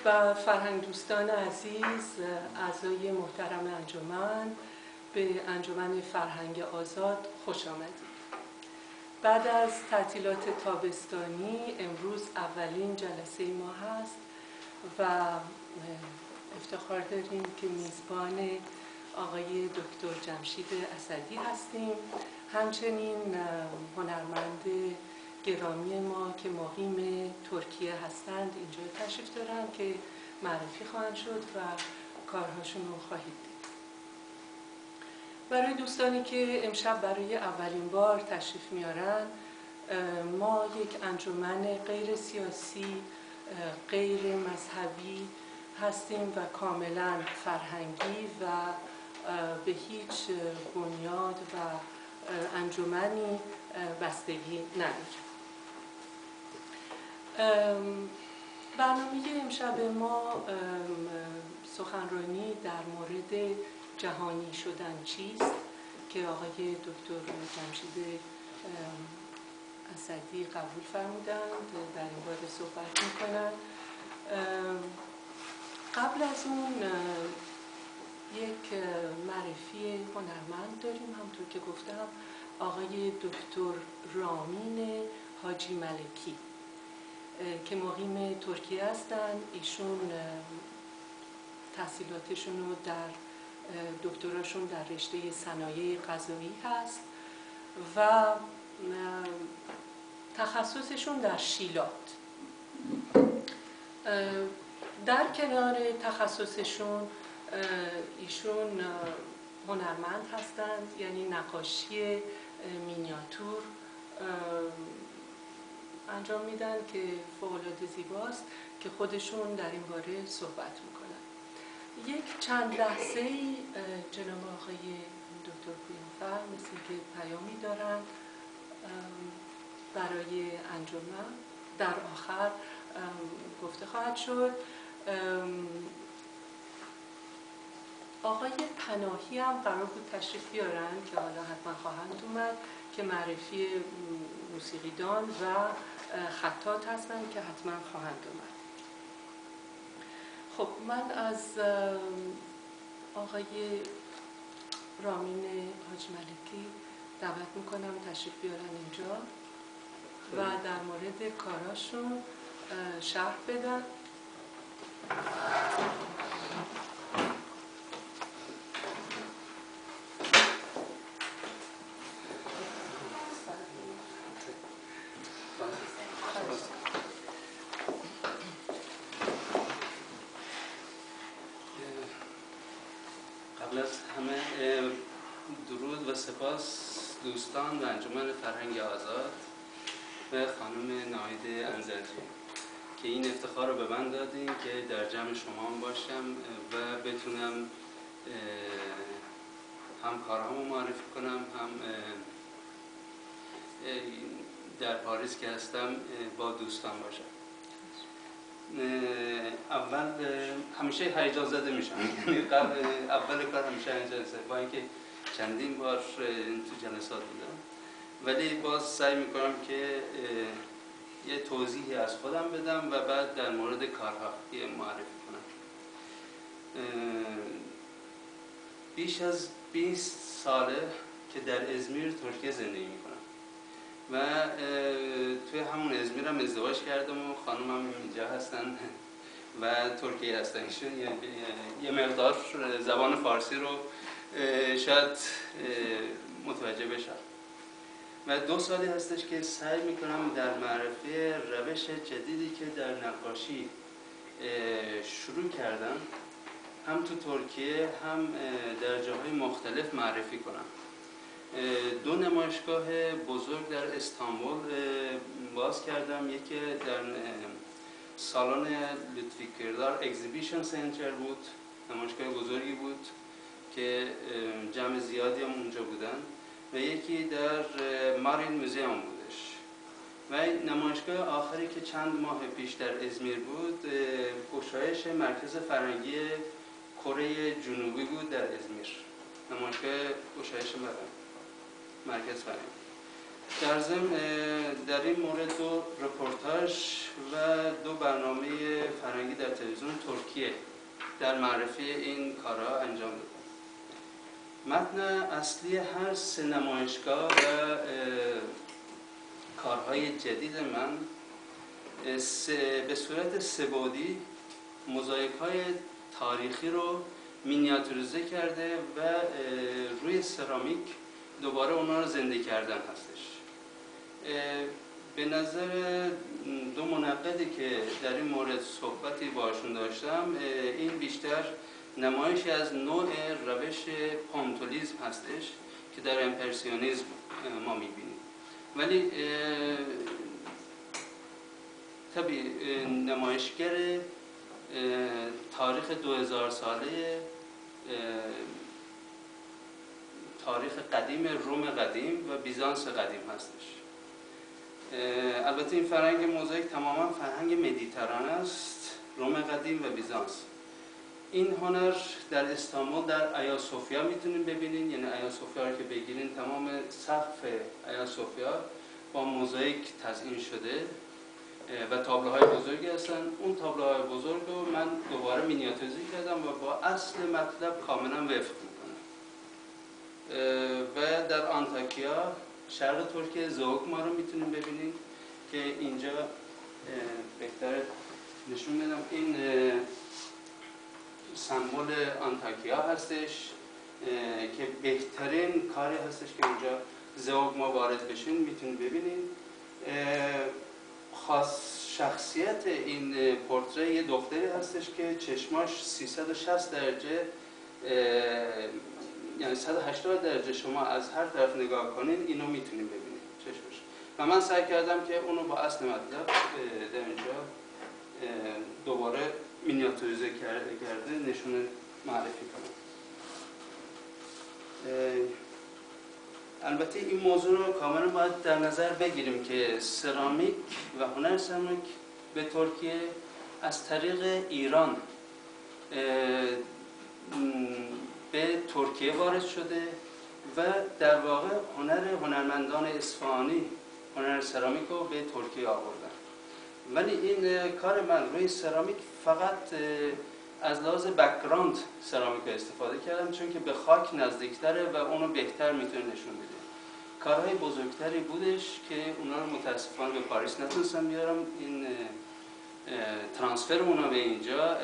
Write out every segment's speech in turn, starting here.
و فرهنگ دوستان عزیز، اعضای محترم انجمن، به انجمن فرهنگ آزاد خوش آمدید. بعد از تعطیلات تابستانی امروز اولین جلسه ما هست و افتخار داریم که میزبان آقای دکتر جمشید اسدی هستیم، همچنین هنرمند گرامی ما که مقیم ترکیه هستند اینجا تشریف دارن که معرفی خواهند شد و کارهاشون رو خواهید دید. برای دوستانی که امشب برای اولین بار تشریف میارن، ما یک انجمن غیر سیاسی، غیر مذهبی هستیم و کاملا فرهنگی و به هیچ بنیاد و انجمنی بستگی نداریم. برنامه امشب ما سخنرانی در مورد جهانی شدن چیست که آقای دکتر جمشید اسدی قبول فرمودند در این باره صحبت میکنند. قبل از اون یک معرفی هنرمند داریم، همونطور که گفتم آقای دکتر رامین حاجی ملکی که مقیم ترکیه هستند. ایشون تحصیلاتشون رو دکتراشون در رشته صنایع غذایی هست و تخصصشون در شیلات. در کنار تخصصشون ایشون هنرمند هستند، یعنی نقاشی مینیاتور انجام میدن که فوق‌العاده زیباست که خودشون در این باره صحبت میکنن. یک چند لحظه‌ای جناب آقای دکتر پویانفر مثل که پیامی دارن برای انجمن، در آخر گفته خواهد شد. آقای پناهی هم قرار بود تشریف بیارن که حالا حتما خواهند اومد، که معرفی موسیقیدان و خطاط هستن که حتما خواهند اومد. خب من از آقای رامین حاجی ملکی دعوت میکنم تشریف بیارن اینجا و در مورد کاراشون شرح بدن. قبل از همه درود و سپاس دوستان و انجمن فرهنگ آزاد و خانم ناهید انزرجی که این افتخار رو به من دادین که در جمع شما باشم و بتونم هم کارهامو معرفی کنم، هم در پاریس که هستم با دوستان باشم. اول همیشه هیجان زده میشم، یعنی اول کار همیشه هیجان زده، با اینکه چندین بار تو جلسات بودم، ولی باز سعی میکنم که یه توضیحی از خودم بدم و بعد در مورد کارها یه معرفی کنم. بیش از 20 ساله که در ازمیر ترکیه زندگی میکنم و توی همون ازمیر هم ازدواج کردم و خانومم اینجا هستن و ترکیه هستن. یه مقدار زبان فارسی رو شاید متوجه بشم و 2 سالی هستش که سعی میکنم در معرفی روش جدیدی که در نقاشی شروع کردم هم تو ترکیه هم در جاهای مختلف معرفی کنم. 2 نمایشگاه بزرگ در استانبول باز کردم، یکی در سالن لطفی کردار اگزیبیشن سنتر بود، نمایشگاه بزرگی بود که جمع زیادی هم اونجا بودن، و یکی در مارین موزیوم بودش، و نمایشگاه آخری که چند ماه پیش در ازمیر بود گشایش مرکز فرهنگی کره جنوبی بود در ازمیر، نمایشگاه گشایش مرکز فرهنگی. در ضمن در این مورد 2 رپورتاژ و 2 برنامه فرهنگی در تلویزیون ترکیه در معرفی این کارها انجام دادم. متن اصلی هر 3 نمایشگاه و کارهای جدید من به صورت 3 بعدی موزاییک‌های تاریخی رو مینیاتوریزه کرده و روی سرامیک دوباره اونا رو زنده کردن هستش. به نظر 2 منقدی که در این مورد صحبتی باشون داشتم، این بیشتر نمایشی از نوع روش پانتولیزم هستش که در امپرسیونیسم ما میبینیم، ولی طبعی نمایشگر تاریخ 2000 ساله تاریخ قدیم روم قدیم و بیزانس قدیم هستش. البته این فرهنگ موزاییک تماما فرهنگ مدیترانه است، روم قدیم و بیزانس. این هنر در استانبول در آیا صوفیا میتونین ببینین، یعنی آیا صوفیا رو که بگیرین تمام سقف آیا صوفیا با موزاییک تزیین شده و تابلوهای بزرگی هستن. اون تابلوهای بزرگ رو من دوباره مینیاتوریزه کردم و با اصل مطلب کاملا وفق میکنم. و در آنتاکیا شرق ترکیه زوگما رو میتونیم ببینید که اینجا بهتر نشون بدم. این سمبل آنتاکیا هستش که بهترین کاری هستش که اینجا زوگما وارد بشین میتونید ببینید. خاص شخصیت این پورتره یه دختری هستش که چشماش 360 درجه یعنی 180 درجه شما از هر طرف نگاه کنین اینو میتونید ببینید چشمش. و من سعی کردم که اونو با اصل مطلب در اینجا دوباره مینیاتوریزه کرده نشون معرفی کنم. البته این موضوع رو کاملا باید در نظر بگیریم که سرامیک و هنر سرامیک به ترکیه از طریق ایران به ترکیه وارد شده و در واقع هنرمندان اصفهانی هنر سرامیک رو به ترکیه آوردن. ولی این کار من روی سرامیک فقط از لحاظ بک‌گراند سرامیک استفاده کردم چون که به خاک نزدیکتره و اونو بهتر میتونه نشون بده. کارهای بزرگتری بودش که اونا رو متاسفانه به پاریس نتونستم بیارم. این ترانسفر اونا به اینجا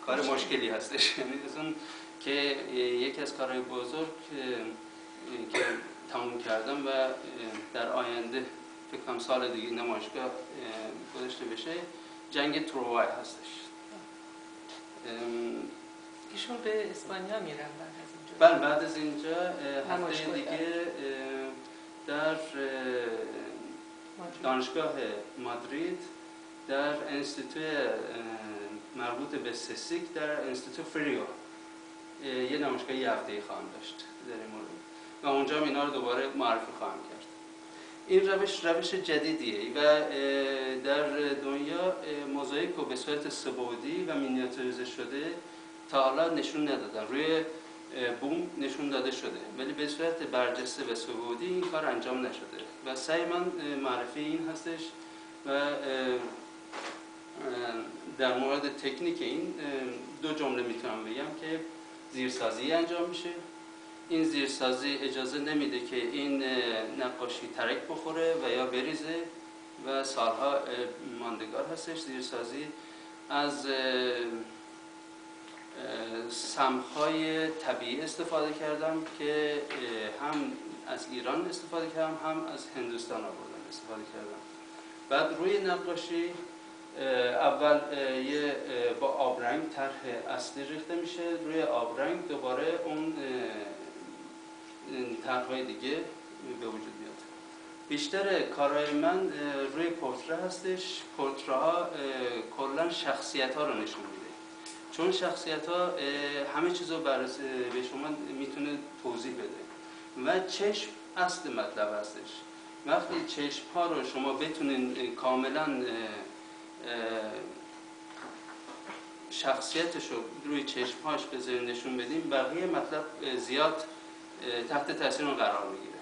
کار مشکلی هستش. یعنی که یکی از کارهای بزرگ که تموم کردم و در آینده فکر کنم سال دیگه نمایشگاه گذاشته بشه جنگ تروای هستش. ایشون به اسپانیا میرن بعد از اینجا؟ بله بعد از اینجا هفته دیگه در دانشگاه مادرید در انستیتو مربوط به سسیک در انستیتو فریو یه نمایشگاه یه هفته‌ای خواهم داشت در این مورد و اونجا اینا رو دوباره معرفی خواهم کرد. این روش جدیدیه و در دنیا موزاییک رو به صورت سه‌بعدی و مینیاتوریزه شده تا حالا نشون ندادن. روی بوم نشون داده شده ولی به صورت برجسته و سه‌بعدی این کار انجام نشده و سعی من معرفی این هستش و در مورد تکنیک این 2 جمله میتونم بگم که زیرسازی انجام میشه. این زیرسازی اجازه نمیده که این نقاشی ترک بخوره و یا بریزه و سالها ماندگار هستش. زیرسازی از سمهای طبیعی استفاده کردم که هم از ایران استفاده کردم هم از هندوستان آوردم استفاده کردم. بعد روی نقاشی اول با آبرنگ طرح اصلی ریخته میشه، روی آبرنگ دوباره اون طرح‌های دیگه به وجود میاد. بیشتر کارهای من روی پورتره هستش. پورتره ها کلا شخصیت ها رو نشون میده چون شخصیت ها همه چیز رو به شما میتونه توضیح بده و چشم اصل مطلب هستش. وقتی چشم ها رو شما بتونین کاملا شخصیتش رو روی چشمهاش بذارین نشون بدیم بقیه مطلب زیاد تحت تاثیر اون قرار میگیره.